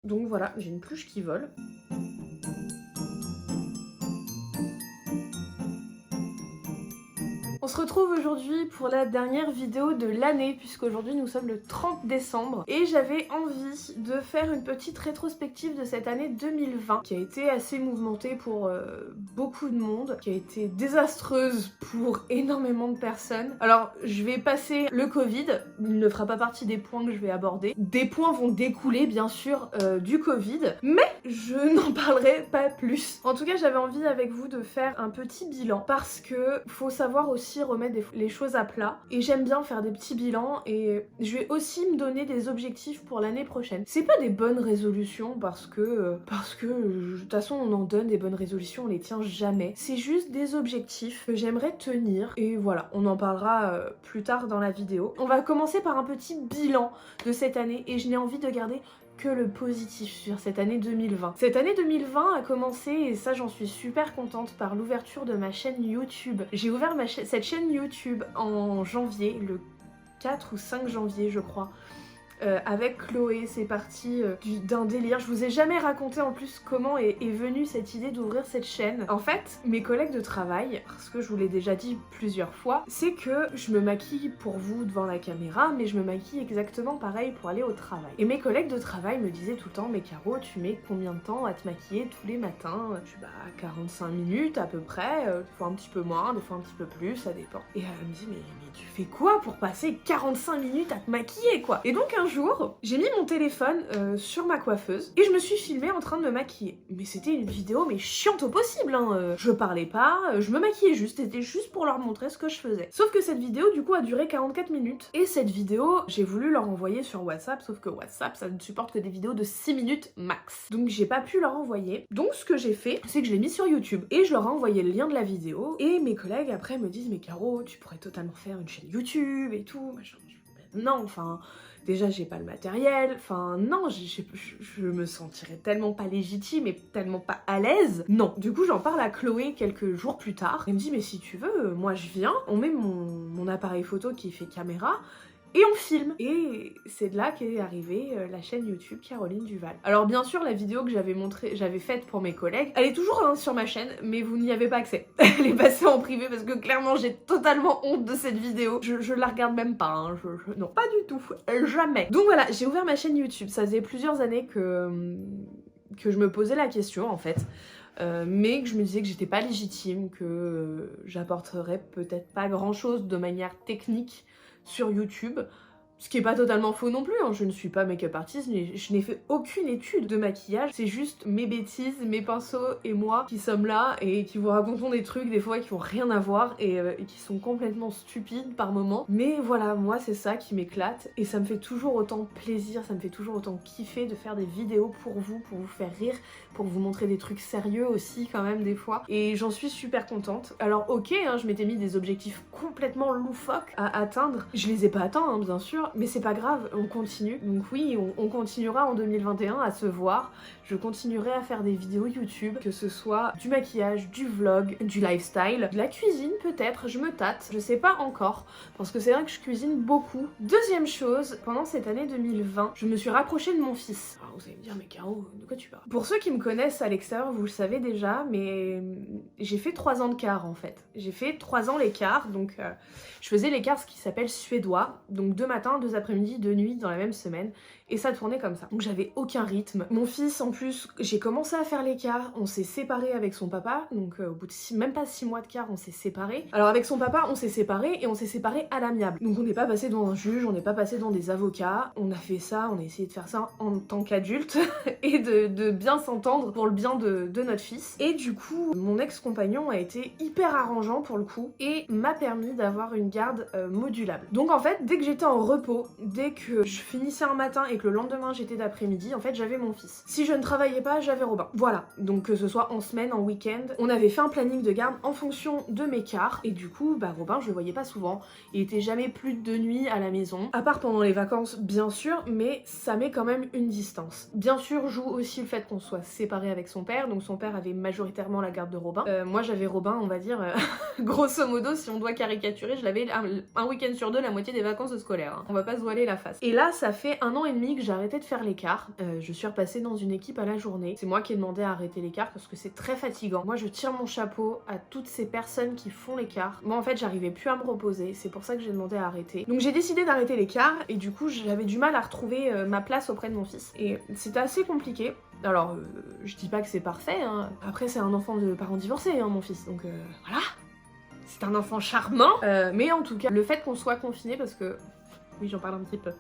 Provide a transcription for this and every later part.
Donc voilà, j'ai une pluche qui vole. On se retrouve aujourd'hui pour la dernière vidéo de l'année, puisqu'aujourd'hui nous sommes le 30 décembre et j'avais envie de faire une petite rétrospective de cette année 2020 qui a été assez mouvementée pour beaucoup de monde, qui a été désastreuse pour énormément de personnes. Alors je vais passer le Covid, il ne fera pas partie des points que je vais aborder. Des points vont découler bien sûr du Covid, mais je n'en parlerai pas plus. En tout cas j'avais envie avec vous de faire un petit bilan parce que faut savoir aussi remettre les choses à plat et j'aime bien faire des petits bilans et je vais aussi me donner des objectifs pour l'année prochaine. C'est pas des bonnes résolutions parce que de toute façon on en donne des bonnes résolutions, on les tient jamais. C'est juste des objectifs que j'aimerais tenir et voilà, on en parlera plus tard dans la vidéo. On va commencer par un petit bilan de cette année et je n'ai envie de garder que le positif sur cette année 2020. Cette année 2020 a commencé, et ça j'en suis super contente, par l'ouverture de ma chaîne YouTube. J'ai ouvert cette chaîne YouTube en janvier, le 4 ou 5 janvier je crois. Avec Chloé, c'est parti d'un délire. Je vous ai jamais raconté en plus comment est venue cette idée d'ouvrir cette chaîne. En fait, mes collègues de travail, parce que je vous l'ai déjà dit plusieurs fois, c'est que je me maquille pour vous devant la caméra, mais je me maquille exactement pareil pour aller au travail. Et mes collègues de travail me disaient tout le temps, mais Caro, tu mets combien de temps à te maquiller tous les matins? Je suis 45 minutes à peu près, des fois un petit peu moins, des fois un petit peu plus, ça dépend. Et elle me dit, mais tu fais quoi pour passer 45 minutes à te maquiller quoi? Et donc un jour, j'ai mis mon téléphone sur ma coiffeuse et je me suis filmée en train de me maquiller. Mais c'était une vidéo mais chiante au possible, hein. Je parlais pas, je me maquillais juste, c'était juste pour leur montrer ce que je faisais. Sauf que cette vidéo du coup a duré 44 minutes. Et cette vidéo, j'ai voulu leur envoyer sur WhatsApp, sauf que WhatsApp ça ne supporte que des vidéos de 6 minutes max. Donc j'ai pas pu leur envoyer. Donc ce que j'ai fait, c'est que je l'ai mis sur YouTube et je leur ai envoyé le lien de la vidéo. Et mes collègues après me disent, mais Caro, tu pourrais totalement faire une chaîne YouTube et tout, machin. Non, enfin, déjà j'ai pas le matériel, enfin non, je me sentirais tellement pas légitime et tellement pas à l'aise. Non, du coup j'en parle à Chloé quelques jours plus tard. Elle me dit, mais si tu veux, moi je viens, on met mon appareil photo qui fait caméra, et on filme. Et c'est de là qu'est arrivée la chaîne YouTube Caroline Duval. Alors bien sûr la vidéo que j'avais faite pour mes collègues, elle est toujours sur ma chaîne, mais vous n'y avez pas accès. Elle est passée en privé parce que clairement j'ai totalement honte de cette vidéo. Je la regarde même pas, hein. Non, pas du tout, jamais. Donc voilà, j'ai ouvert ma chaîne YouTube, ça faisait plusieurs années que je me posais la question en fait. Mais que je me disais que j'étais pas légitime, que j'apporterais peut-être pas grand chose de manière technique sur YouTube, ce qui est pas totalement faux non plus, hein. Je ne suis pas make-up artiste, je n'ai fait aucune étude de maquillage, c'est juste mes bêtises, mes pinceaux et moi qui sommes là et qui vous racontons des trucs des fois qui ont rien à voir et qui sont complètement stupides par moments. Mais voilà, moi c'est ça qui m'éclate et ça me fait toujours autant plaisir, ça me fait toujours autant kiffer de faire des vidéos pour vous faire rire, pour vous montrer des trucs sérieux aussi quand même des fois. Et j'en suis super contente. Alors ok, hein, je m'étais mis des objectifs complètement loufoques à atteindre. Je les ai pas atteints, hein, bien sûr, mais c'est pas grave, on continue. Donc oui, on continuera en 2021 à se voir. Je continuerai à faire des vidéos YouTube, que ce soit du maquillage, du vlog, du lifestyle, de la cuisine peut-être, je me tâte, je sais pas encore, parce que c'est vrai que je cuisine beaucoup. Deuxième chose, pendant cette année 2020, je me suis rapprochée de mon fils. Alors vous allez me dire, mais Caro, de quoi tu parles? Pour ceux qui me connaissent à l'extérieur, vous le savez déjà, mais j'ai fait 3 ans de quart en fait. J'ai fait 3 ans l'écart, donc je faisais l'écart, ce qui s'appelle suédois, donc 2 matins, 2 après-midi, 2 nuits dans la même semaine, et ça tournait comme ça. Donc j'avais aucun rythme. Mon fils en plus, j'ai commencé à faire l'écart, on s'est séparés avec son papa, donc au bout de même pas 6 mois de quart, on s'est séparés. Alors avec son papa, on s'est séparés et on s'est séparés à l'amiable. Donc on n'est pas passé devant un juge, on n'est pas passé dans des avocats, on a fait ça, on a essayé de faire ça en tant qu'adulte et de bien s'entendre pour le bien de notre fils. Et du coup, mon ex-compagnon a été hyper arrangeant pour le coup et m'a permis d'avoir une garde modulable. Donc en fait, dès que j'étais en repos, dès que je finissais un matin et que le lendemain j'étais d'après-midi, en fait j'avais mon fils. Si je ne travaillais pas, j'avais Robin. Voilà, donc que ce soit en semaine, en week-end, on avait fait un planning de garde en fonction de mes quarts et du coup, Robin je le voyais pas souvent, il était jamais plus de 2 nuits à la maison, à part pendant les vacances bien sûr, mais ça met quand même une distance. Bien sûr joue aussi le fait qu'on soit séparés avec son père, donc son père avait majoritairement la garde de Robin. Moi j'avais Robin, on va dire, grosso modo, si on doit caricaturer, je l'avais un week-end sur 2 la moitié des vacances scolaires, hein. On va pas se voiler la face. Et là ça fait 1 an et demi nuit que j'ai arrêté de faire l'écart. Je suis repassée dans une équipe à la journée. C'est moi qui ai demandé à arrêter l'écart parce que c'est très fatigant. Moi je tire mon chapeau à toutes ces personnes qui font l'écart. Moi en fait j'arrivais plus à me reposer, c'est pour ça que j'ai demandé à arrêter. Donc j'ai décidé d'arrêter l'écart et du coup j'avais du mal à retrouver ma place auprès de mon fils. Et c'était assez compliqué. Alors je dis pas que c'est parfait, hein. Après c'est un enfant de parents divorcés, hein, mon fils, donc voilà. C'est un enfant charmant, mais en tout cas, le fait qu'on soit confiné, parce que, oui j'en parle un petit peu,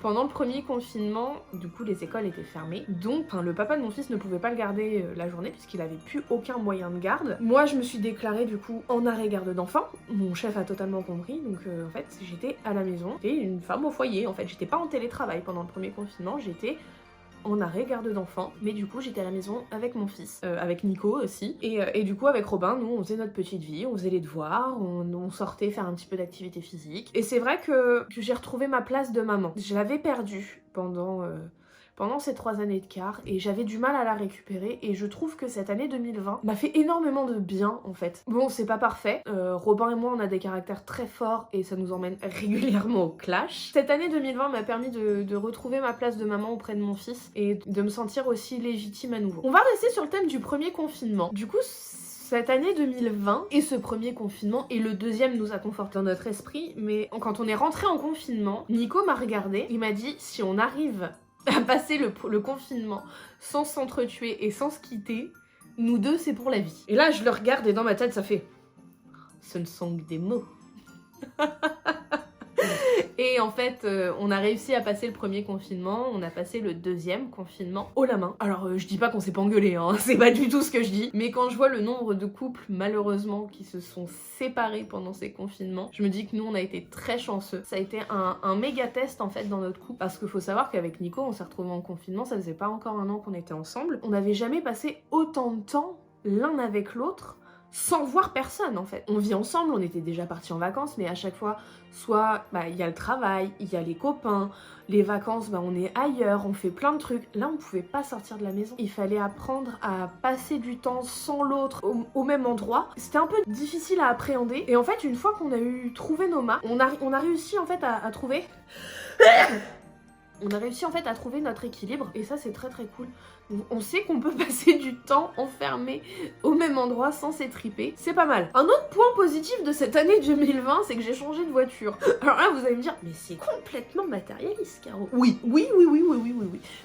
pendant le premier confinement, du coup les écoles étaient fermées, donc le papa de mon fils ne pouvait pas le garder la journée puisqu'il avait plus aucun moyen de garde. Moi je me suis déclarée du coup en arrêt garde d'enfant, mon chef a totalement compris, donc en fait j'étais à la maison, j'étais une femme au foyer en fait, j'étais pas en télétravail pendant le premier confinement, j'étais en arrêt garde d'enfant, mais du coup j'étais à la maison avec mon fils, avec Nico aussi, et du coup avec Robin, nous on faisait notre petite vie, on faisait les devoirs, on sortait faire un petit peu d'activité physique, et c'est vrai que j'ai retrouvé ma place de maman. Je l'avais perdue pendant ces 3 années de quart, et j'avais du mal à la récupérer, et je trouve que cette année 2020 m'a fait énormément de bien en fait. Bon, c'est pas parfait, Robin et moi on a des caractères très forts et ça nous emmène régulièrement au clash. Cette année 2020 m'a permis de retrouver ma place de maman auprès de mon fils et de me sentir aussi légitime à nouveau. On va rester sur le thème du premier confinement. Du coup, cette année 2020 et ce premier confinement, et le deuxième nous a conforté dans notre esprit, mais quand on est rentré en confinement, Nico m'a regardé, il m'a dit si on arrive à passer le confinement sans s'entretuer et sans se quitter, nous deux c'est pour la vie. Et là je le regarde et dans ma tête ça fait ce ne sont que des mots. Et en fait, on a réussi à passer le premier confinement, on a passé le deuxième confinement haut la main. Alors je dis pas qu'on s'est pas engueulé, hein, c'est pas du tout ce que je dis, mais quand je vois le nombre de couples malheureusement qui se sont séparés pendant ces confinements, je me dis que nous on a été très chanceux. Ça a été un méga test en fait dans notre couple, parce qu'il faut savoir qu'avec Nico on s'est retrouvés en confinement, ça faisait pas encore 1 an qu'on était ensemble, on n'avait jamais passé autant de temps l'un avec l'autre sans voir personne en fait. On vit ensemble, on était déjà partis en vacances, mais à chaque fois, soit il y a le travail, il y a les copains, les vacances, on est ailleurs, on fait plein de trucs. Là, on pouvait pas sortir de la maison. Il fallait apprendre à passer du temps sans l'autre au même endroit. C'était un peu difficile à appréhender. Et en fait, une fois qu'on a trouvé nos marques, on a réussi en fait à trouver... On a réussi en fait à trouver notre équilibre et ça c'est très très cool. On sait qu'on peut passer du temps enfermé au même endroit sans s'étriper, c'est pas mal. Un autre point positif de cette année 2020, c'est que j'ai changé de voiture. Alors là vous allez me dire, mais c'est complètement matérialiste Caro. Oui,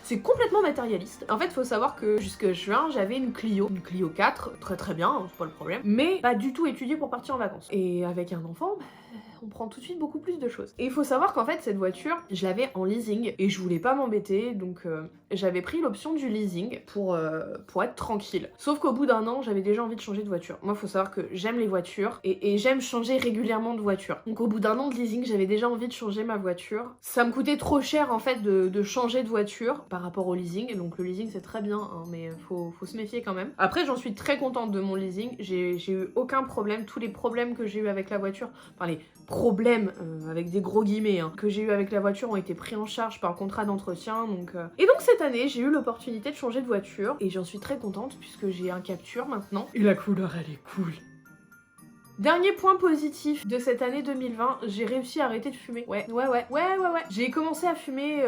c'est complètement matérialiste. En fait faut savoir que jusque juin j'avais une Clio 4, très très bien, c'est pas le problème, mais pas du tout étudiée pour partir en vacances. Et avec un enfant, on prend tout de suite beaucoup plus de choses. Et il faut savoir qu'en fait cette voiture, je l'avais en leasing et je voulais pas m'embêter, donc j'avais pris l'option du leasing pour être tranquille. Sauf qu'au bout d'1 an, j'avais déjà envie de changer de voiture. Moi, il faut savoir que j'aime les voitures et j'aime changer régulièrement de voiture. Donc au bout d'1 an de leasing, j'avais déjà envie de changer ma voiture. Ça me coûtait trop cher en fait de changer de voiture par rapport au leasing. Donc le leasing c'est très bien, hein, mais faut se méfier quand même. Après, j'en suis très contente de mon leasing. J'ai eu aucun problème. Tous les problèmes que j'ai eu avec la voiture, enfin les problèmes avec des gros guillemets que j'ai eu avec la voiture ont été pris en charge par contrat d'entretien. Et donc cette année, j'ai eu l'opportunité de changer de voiture et j'en suis très contente puisque j'ai un Captur maintenant. Et la couleur, elle est cool. Dernier point positif de cette année 2020, j'ai réussi à arrêter de fumer. Ouais. J'ai commencé à fumer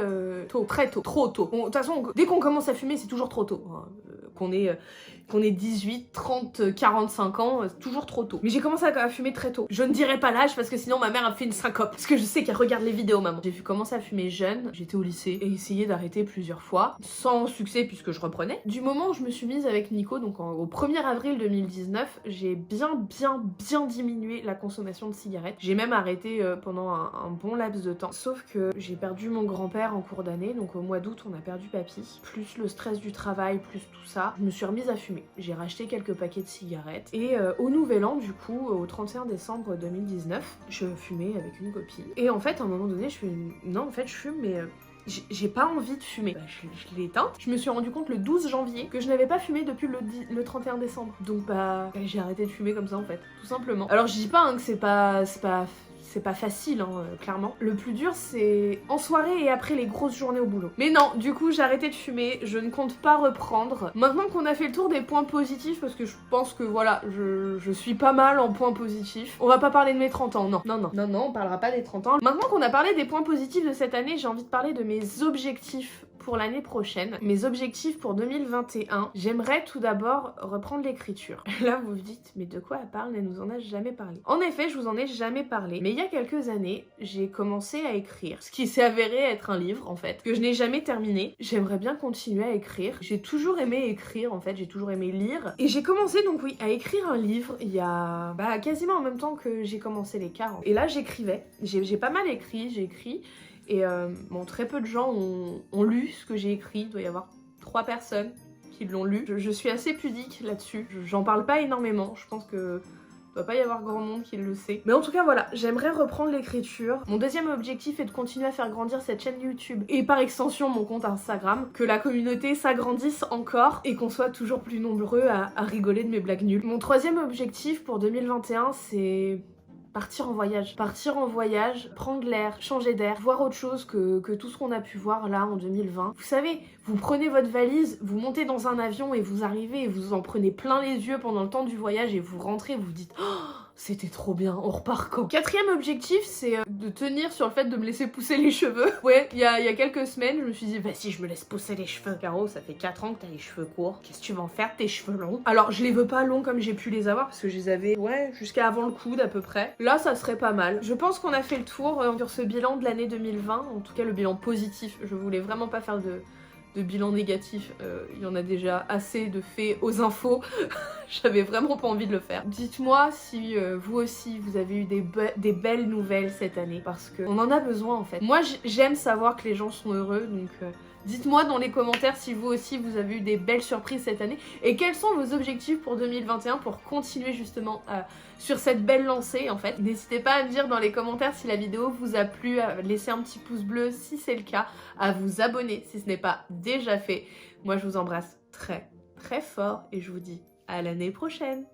tôt, très tôt, trop tôt. De toute façon, dès qu'on commence à fumer, c'est toujours trop tôt. Hein. Qu'on ait 18, 30, 45 ans, c'est toujours trop tôt. Mais j'ai commencé à fumer très tôt. Je ne dirai pas l'âge parce que sinon ma mère a fait une syncope. Parce que je sais qu'elle regarde les vidéos, maman. J'ai commencé à fumer jeune, j'étais au lycée, et essayé d'arrêter plusieurs fois, sans succès puisque je reprenais. Du moment où je me suis mise avec Nico, donc au 1er avril 2019, j'ai bien diminué la consommation de cigarettes. J'ai même arrêté pendant un bon laps de temps. Sauf que j'ai perdu mon grand-père en cours d'année, donc au mois d'août on a perdu papy. Plus le stress du travail, plus tout ça, je me suis remise à fumer. J'ai racheté quelques paquets de cigarettes et au nouvel an du coup, au 31 décembre 2019, je fumais avec une copine. Et en fait à un moment donné je fais non en fait je fume mais j'ai pas envie de fumer. Je l'ai éteinte. Je me suis rendu compte le 12 janvier que je n'avais pas fumé depuis le 31 décembre. Donc j'ai arrêté de fumer comme ça en fait, tout simplement. Alors je dis pas que c'est pas c'est pas facile, hein, clairement. Le plus dur, c'est en soirée et après les grosses journées au boulot. Mais non, du coup, j'ai arrêté de fumer, je ne compte pas reprendre. Maintenant qu'on a fait le tour des points positifs, parce que je pense que voilà, je suis pas mal en points positifs. On va pas parler de mes 30 ans, non. Non, on parlera pas des 30 ans. Maintenant qu'on a parlé des points positifs de cette année, j'ai envie de parler de mes objectifs pour l'année prochaine. Mes objectifs pour 2021, j'aimerais tout d'abord reprendre l'écriture. Là, vous vous dites, mais de quoi elle parle? Elle nous en a jamais parlé. En effet, je vous en ai jamais parlé, mais il y a quelques années, j'ai commencé à écrire, ce qui s'est avéré être un livre, en fait, que je n'ai jamais terminé. J'aimerais bien continuer à écrire. J'ai toujours aimé écrire, en fait, j'ai toujours aimé lire. Et j'ai commencé, donc oui, à écrire un livre il y a quasiment en même temps que j'ai commencé les 40. Et là, j'écrivais. J'ai pas mal écrit, j'ai écrit. Et bon, très peu de gens ont lu ce que j'ai écrit, il doit y avoir 3 personnes qui l'ont lu. Je suis assez pudique là-dessus, j'en parle pas énormément, je pense que il doit pas y avoir grand monde qui le sait. Mais en tout cas voilà, j'aimerais reprendre l'écriture. Mon deuxième objectif est de continuer à faire grandir cette chaîne YouTube et par extension mon compte Instagram, que la communauté s'agrandisse encore et qu'on soit toujours plus nombreux à rigoler de mes blagues nulles. Mon troisième objectif pour 2021 c'est partir en voyage. Partir en voyage, prendre l'air, changer d'air, voir autre chose que tout ce qu'on a pu voir là en 2020. Vous savez, vous prenez votre valise, vous montez dans un avion et vous arrivez et vous en prenez plein les yeux pendant le temps du voyage et vous rentrez, vous vous dites oh, c'était trop bien, on repart quand? Quatrième objectif, c'est de tenir sur le fait de me laisser pousser les cheveux. Ouais, il y a quelques semaines, je me suis dit, bah si je me laisse pousser les cheveux. Caro, ça fait 4 ans que t'as les cheveux courts. Qu'est-ce que tu vas en faire, tes cheveux longs? Alors, je les veux pas longs comme j'ai pu les avoir, parce que je les avais, ouais, jusqu'à avant le coude à peu près. Là, ça serait pas mal. Je pense qu'on a fait le tour sur ce bilan de l'année 2020, en tout cas le bilan positif. Je voulais vraiment pas faire de bilan négatif, il y en a déjà assez de faits aux infos, j'avais vraiment pas envie de le faire. Dites-moi si vous aussi vous avez eu des belles nouvelles cette année, parce qu'on en a besoin en fait. Moi j'aime savoir que les gens sont heureux, donc dites-moi dans les commentaires si vous aussi vous avez eu des belles surprises cette année et quels sont vos objectifs pour 2021 pour continuer justement sur cette belle lancée en fait. N'hésitez pas à me dire dans les commentaires si la vidéo vous a plu, à laisser un petit pouce bleu si c'est le cas, à vous abonner si ce n'est pas déjà fait. Moi je vous embrasse très très fort et je vous dis à l'année prochaine.